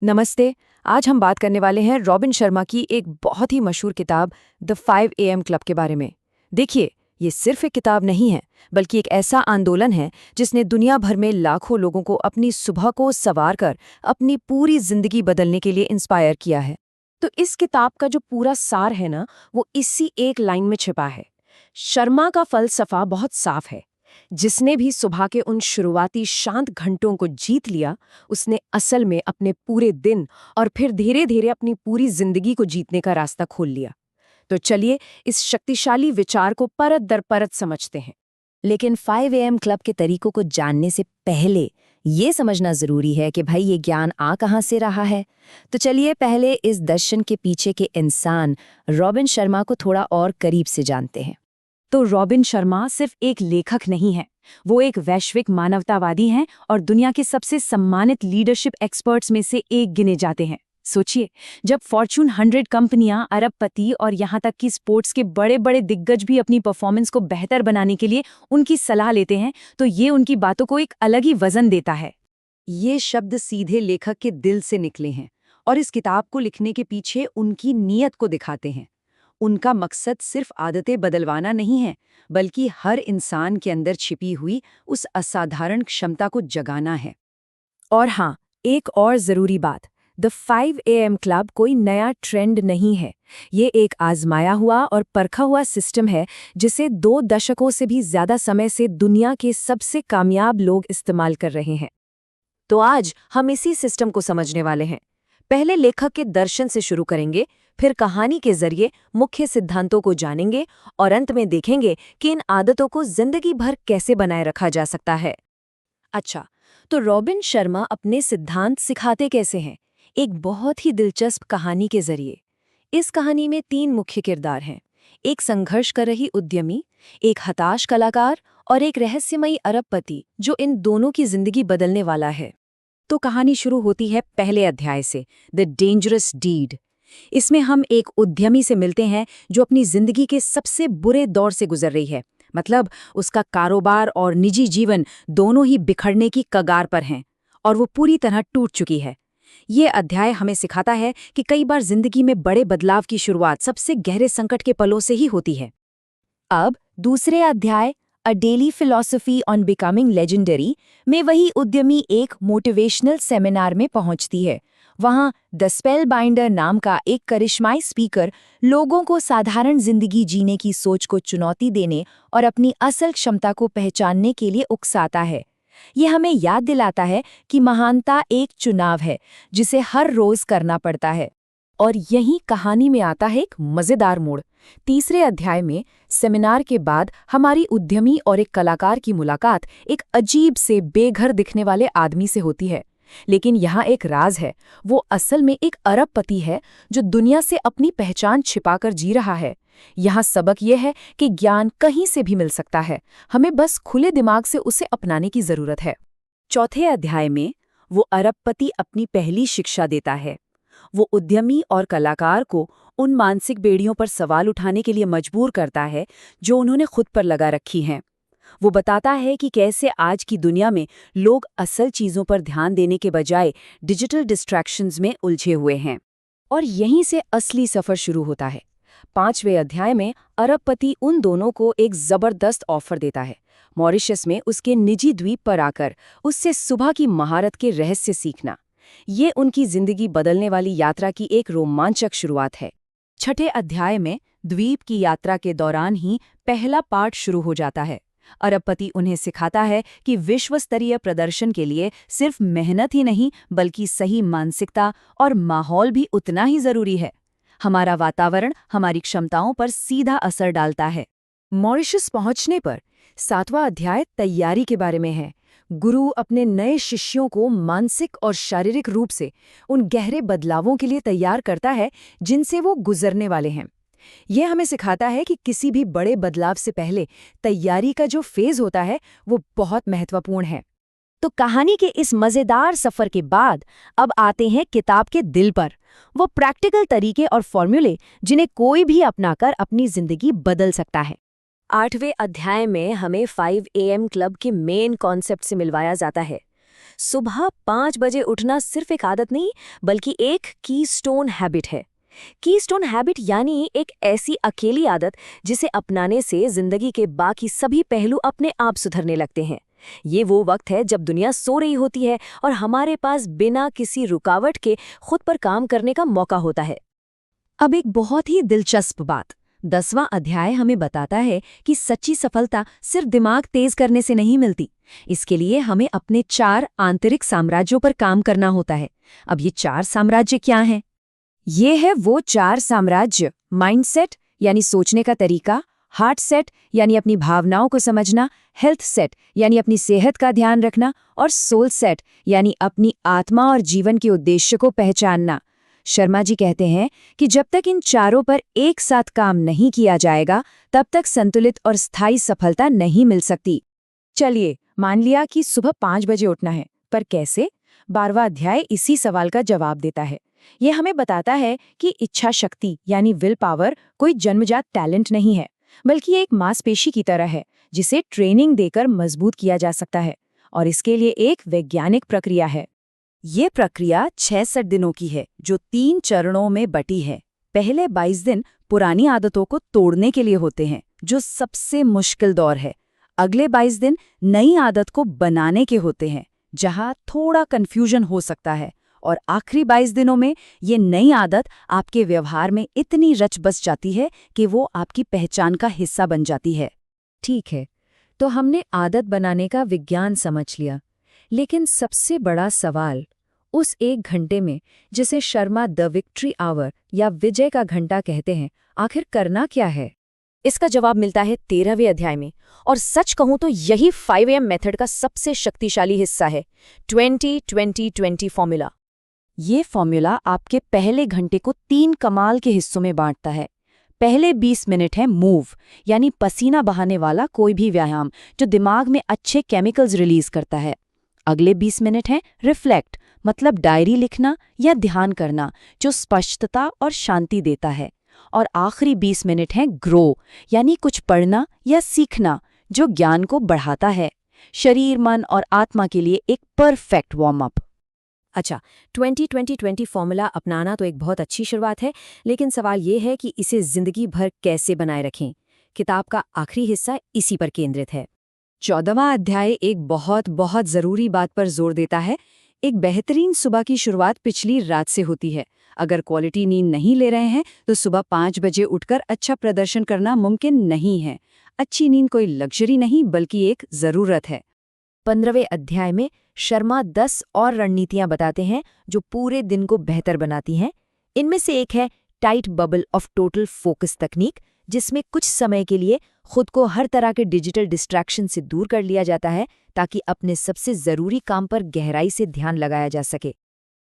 नमस्ते। आज हम बात करने वाले हैं रॉबिन शर्मा की एक बहुत ही मशहूर किताब द 5 AM क्लब के बारे में। देखिए, ये सिर्फ एक किताब नहीं है, बल्कि एक ऐसा आंदोलन है जिसने दुनिया भर में लाखों लोगों को अपनी सुबह को संवार कर अपनी पूरी जिंदगी बदलने के लिए इंस्पायर किया है। तो इस किताब का जो पूरा सार है ना, वो इसी एक लाइन में छिपा है। शर्मा का फलसफा बहुत साफ है। जिसने भी सुबह के उन शुरुआती शांत घंटों को जीत लिया, उसने असल में अपने पूरे दिन और फिर धीरे धीरे अपनी पूरी जिंदगी को जीतने का रास्ता खोल लिया। तो चलिए इस शक्तिशाली विचार को परत दर परत समझते हैं। लेकिन 5 AM क्लब के तरीकों को जानने से पहले ये समझना जरूरी है कि भाई ये ज्ञान आ कहाँ से रहा है। तो चलिए पहले इस दर्शन के पीछे के इंसान रॉबिन शर्मा को थोड़ा और करीब से जानते हैं। तो रॉबिन शर्मा सिर्फ एक लेखक नहीं है, वो एक वैश्विक मानवतावादी हैं और दुनिया के सबसे सम्मानित लीडरशिप एक्सपर्ट्स में से एक गिने जाते हैं। सोचिए, जब फॉर्च्यून 100 कंपनियां, अरबपति और यहाँ तक कि स्पोर्ट्स के बड़े बड़े दिग्गज भी अपनी परफॉर्मेंस को बेहतर बनाने के लिए उनकी सलाह लेते हैं, तो ये उनकी बातों को एक अलग ही वजन देता है। ये शब्द सीधे लेखक के दिल से निकले हैं और इस किताब को लिखने के पीछे उनकी नीयत को दिखाते हैं। उनका मकसद सिर्फ आदतें बदलवाना नहीं है, बल्कि हर इंसान के अंदर छिपी हुई उस असाधारण क्षमता को जगाना है। और हाँ, एक और ज़रूरी बात, द 5 AM क्लब कोई नया ट्रेंड नहीं है। ये एक आजमाया हुआ और परखा हुआ सिस्टम है जिसे 2 दशकों से भी ज़्यादा समय से दुनिया के सबसे कामयाब लोग इस्तेमाल कर रहे हैं। तो आज हम इसी सिस्टम को समझने वाले हैं। पहले लेखक के दर्शन से शुरू करेंगे, फिर कहानी के जरिए मुख्य सिद्धांतों को जानेंगे और अंत में देखेंगे कि इन आदतों को जिंदगी भर कैसे बनाए रखा जा सकता है। अच्छा, तो रॉबिन शर्मा अपने सिद्धांत सिखाते कैसे हैं? एक बहुत ही दिलचस्प कहानी के जरिए। इस कहानी में 3 मुख्य किरदार हैं। एक संघर्ष कर रही उद्यमी, एक हताश कलाकार और एक रहस्यमयी अरबपति जो इन दोनों की जिंदगी बदलने वाला है। तो कहानी शुरू होती है पहले अध्याय से, द डेंजरस डीड। इसमें हम एक उद्यमी से मिलते हैं जो अपनी जिंदगी के सबसे बुरे दौर से गुजर रही है। मतलब उसका कारोबार और निजी जीवन दोनों ही बिखरने की कगार पर हैं और वो पूरी तरह टूट चुकी है। ये अध्याय हमें सिखाता है कि कई बार जिंदगी में बड़े बदलाव की शुरुआत सबसे गहरे संकट के पलों से ही होती है। अब दूसरे अध्याय, अ daily philosophy on becoming legendary में वही उद्यमी एक मोटिवेशनल सेमिनार में पहुंचती है। वहां द स्पेल बाइंडर नाम का एक करिश्माई स्पीकर लोगों को साधारण जिंदगी जीने की सोच को चुनौती देने और अपनी असल क्षमता को पहचानने के लिए उकसाता है। ये हमें याद दिलाता है कि महानता एक चुनाव है जिसे हर रोज करना पड़ता है। और यही कहानी में आता है एक मजेदार मोड़। तीसरे अध्याय में सेमिनार के बाद हमारी उद्यमी और एक कलाकार की मुलाकात एक अजीब से बेघर दिखने वाले आदमी से होती है। लेकिन यहाँ एक राज है, वो असल में एक अरबपति है जो दुनिया से अपनी पहचान छिपाकर जी रहा है। यहाँ सबक यह है कि ज्ञान कहीं से भी मिल सकता है, हमें बस खुले दिमाग से उसे अपनाने की जरूरत है। चौथे अध्याय में वो अरबपति अपनी पहली शिक्षा देता है। वो उद्यमी और कलाकार को उन मानसिक बेड़ियों पर सवाल उठाने के लिए मजबूर करता है जो उन्होंने खुद पर लगा रखी हैं। वो बताता है कि कैसे आज की दुनिया में लोग असल चीज़ों पर ध्यान देने के बजाय डिजिटल डिस्ट्रैक्शंस में उलझे हुए हैं। और यहीं से असली सफ़र शुरू होता है। 5वें अध्याय में अरबपति उन दोनों को एक ज़बरदस्त ऑफर देता है, मॉरिशस में उसके निजी द्वीप पर आकर उससे सुबह की महारत के रहस्य सीखना। ये उनकी जिंदगी बदलने वाली यात्रा की एक रोमांचक शुरुआत है। छठे अध्याय में द्वीप की यात्रा के दौरान ही पहला पार्ट शुरू हो जाता है। अरबपति उन्हें सिखाता है कि विश्व स्तरीय प्रदर्शन के लिए सिर्फ मेहनत ही नहीं, बल्कि सही मानसिकता और माहौल भी उतना ही जरूरी है। हमारा वातावरण हमारी क्षमताओं पर सीधा असर डालता है। मॉरिशस पहुंचने पर 7वां अध्याय तैयारी के बारे में है। गुरु अपने नए शिष्यों को मानसिक और शारीरिक रूप से उन गहरे बदलावों के लिए तैयार करता है जिनसे वो गुजरने वाले हैं। यह हमें सिखाता है कि किसी भी बड़े बदलाव से पहले तैयारी का जो फेज होता है वो बहुत महत्वपूर्ण है। तो कहानी के इस मजेदार सफर के बाद अब आते हैं किताब के दिल पर, वो प्रैक्टिकल तरीके और फॉर्मूले जिन्हें कोई भी अपनाकर अपनी जिंदगी बदल सकता है। 8वें अध्याय में हमें 5 AM क्लब के मेन कॉन्सेप्ट से मिलवाया जाता है। सुबह 5 बजे उठना सिर्फ एक आदत नहीं, बल्कि एक कीस्टोन हैबिट है। कीस्टोन हैबिट यानी एक ऐसी अकेली आदत जिसे अपनाने से जिंदगी के बाकी सभी पहलू अपने आप सुधरने लगते हैं। ये वो वक्त है जब दुनिया सो रही होती है और हमारे पास बिना किसी रुकावट के खुद पर काम करने का मौका होता है। अब एक बहुत ही दिलचस्प बात, 10वां अध्याय हमें बताता है कि सच्ची सफलता सिर्फ दिमाग तेज करने से नहीं मिलती। इसके लिए हमें अपने 4 आंतरिक साम्राज्यों पर काम करना होता है। अब ये 4 साम्राज्य क्या हैं? ये है वो 4 साम्राज्य, माइंडसेट यानी सोचने का तरीका, हार्ट सेट यानी अपनी भावनाओं को समझना, हेल्थ सेट यानी अपनी सेहत का ध्यान रखना, और सोल सेट यानी अपनी आत्मा और जीवन के उद्देश्य को पहचानना। शर्मा जी कहते हैं कि जब तक इन चारों पर एक साथ काम नहीं किया जाएगा, तब तक संतुलित और स्थायी सफलता नहीं मिल सकती। चलिए, मान लिया कि सुबह 5 बजे उठना है, पर कैसे? 12वां अध्याय इसी सवाल का जवाब देता है। ये हमें बताता है कि इच्छा शक्ति यानी विल पावर कोई जन्मजात टैलेंट नहीं है, बल्कि एक मांसपेशी की तरह है जिसे ट्रेनिंग देकर मजबूत किया जा सकता है, और इसके लिए एक वैज्ञानिक प्रक्रिया है। ये प्रक्रिया 66 दिनों की है, जो 3 चरणों में बटी है। पहले 22 दिन पुरानी आदतों को तोड़ने के लिए होते हैं, जो सबसे मुश्किल दौर है। अगले 22 दिन नई आदत को बनाने के होते हैं, जहां थोड़ा कंफ्यूजन हो सकता है। और आखिरी 22 दिनों में ये नई आदत आपके व्यवहार में इतनी रच बस जाती है कि वो आपकी पहचान का हिस्सा बन जाती है। ठीक है, तो हमने आदत बनाने का विज्ञान समझ लिया, लेकिन सबसे बड़ा सवाल उस 1 घंटे में, जिसे शर्मा द विक्ट्री आवर या विजय का घंटा कहते हैं, आखिर करना क्या है? इसका जवाब मिलता है 13वें अध्याय में, और सच कहूं तो यही 5 AM मेथड का सबसे शक्तिशाली हिस्सा है, 20-20-20 फॉर्मूला। ये फॉर्मूला आपके पहले घंटे को 3 कमाल के हिस्सों में बांटता है। पहले 20 मिनट है मूव, यानी पसीना बहाने वाला कोई भी व्यायाम जो दिमाग में अच्छे केमिकल्स रिलीज करता है। अगले 20 मिनट है रिफ्लेक्ट, मतलब डायरी लिखना या ध्यान करना, जो स्पष्टता और शांति देता है। और आखिरी 20 मिनट है ग्रो, यानी कुछ पढ़ना या सीखना, जो ज्ञान को बढ़ाता है। शरीर, मन और आत्मा के लिए एक परफेक्ट वार्म अप। अच्छा, 20-20-20 फॉर्मूला अपनाना तो एक बहुत अच्छी शुरुआत है, लेकिन सवाल ये है कि इसे जिंदगी भर कैसे बनाए रखें। किताब का आखिरी हिस्सा इसी पर केंद्रित है। 14वां अध्याय एक बहुत बहुत जरूरी बात पर जोर देता है। एक बेहतरीन सुबह की शुरुआत पिछली रात से होती है। अगर क्वालिटी नींद नहीं ले रहे हैं तो सुबह 5 बजे उठकर अच्छा प्रदर्शन करना मुमकिन नहीं है। अच्छी नींद कोई लग्जरी नहीं, बल्कि एक जरूरत है। 15वें अध्याय में शर्मा 10 और रणनीतियां बताते हैं जो पूरे दिन को बेहतर बनाती हैं। इनमें से एक है tight bubble of total focus तकनीक, जिसमें कुछ समय के लिए खुद को हर तरह के डिजिटल डिस्ट्रैक्शन से दूर कर लिया जाता है, ताकि अपने सबसे जरूरी काम पर गहराई से ध्यान लगाया जा सके।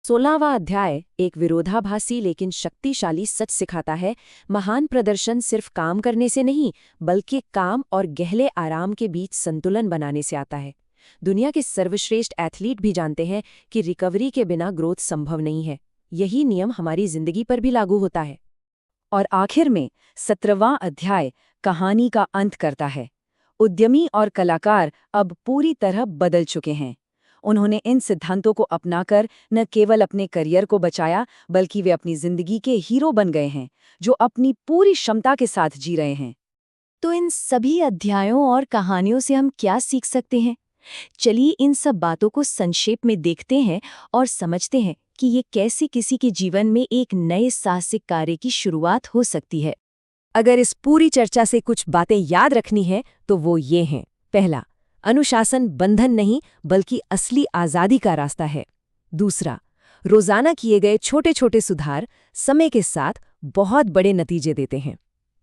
16वां अध्याय एक विरोधाभासी लेकिन शक्तिशाली सच सिखाता है। महान प्रदर्शन सिर्फ काम करने से नहीं, बल्कि काम और गहरे आराम के बीच संतुलन बनाने से आता है। दुनिया के सर्वश्रेष्ठ एथलीट भी जानते हैं कि रिकवरी के बिना ग्रोथ संभव नहीं है। यही नियम हमारी जिंदगी पर भी लागू होता है। और आखिर में 17वां अध्याय कहानी का अंत करता है। उद्यमी और कलाकार अब पूरी तरह बदल चुके हैं। उन्होंने इन सिद्धांतों को अपनाकर न केवल अपने करियर को बचाया, बल्कि वे अपनी जिंदगी के हीरो बन गए हैं, जो अपनी पूरी क्षमता के साथ जी रहे हैं। तो इन सभी अध्यायों और कहानियों से हम क्या सीख सकते हैं? चलिए इन सब बातों को संक्षेप में देखते हैं और समझते हैं कि ये कैसे किसी के जीवन में एक नए साहसिक कार्य की शुरुआत हो सकती है। अगर इस पूरी चर्चा से कुछ बातें याद रखनी है तो वो ये हैं। पहला, अनुशासन बंधन नहीं, बल्कि असली आज़ादी का रास्ता है। दूसरा, रोजाना किए गए छोटे छोटे सुधार समय के साथ बहुत बड़े नतीजे देते हैं।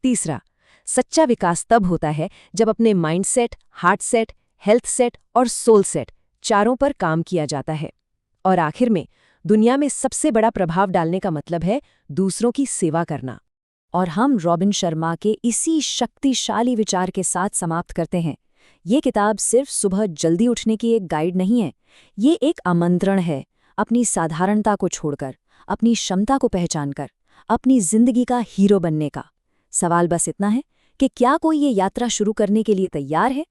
तीसरा, सच्चा विकास तब होता है जब अपने mindset, heart set, health set और सोल सेट चारों पर काम किया जाता है। और आखिर में, दुनिया में सबसे बड़ा प्रभाव डालने का मतलब है दूसरों की सेवा करना। और हम रॉबिन शर्मा के इसी शक्तिशाली विचार के साथ समाप्त करते हैं। ये किताब सिर्फ सुबह जल्दी उठने की एक गाइड नहीं है, ये एक आमंत्रण है अपनी साधारणता को छोड़कर, अपनी क्षमता को पहचानकर, अपनी जिंदगी का हीरो बनने का। सवाल बस इतना है कि क्या कोई ये यात्रा शुरू करने के लिए तैयार है?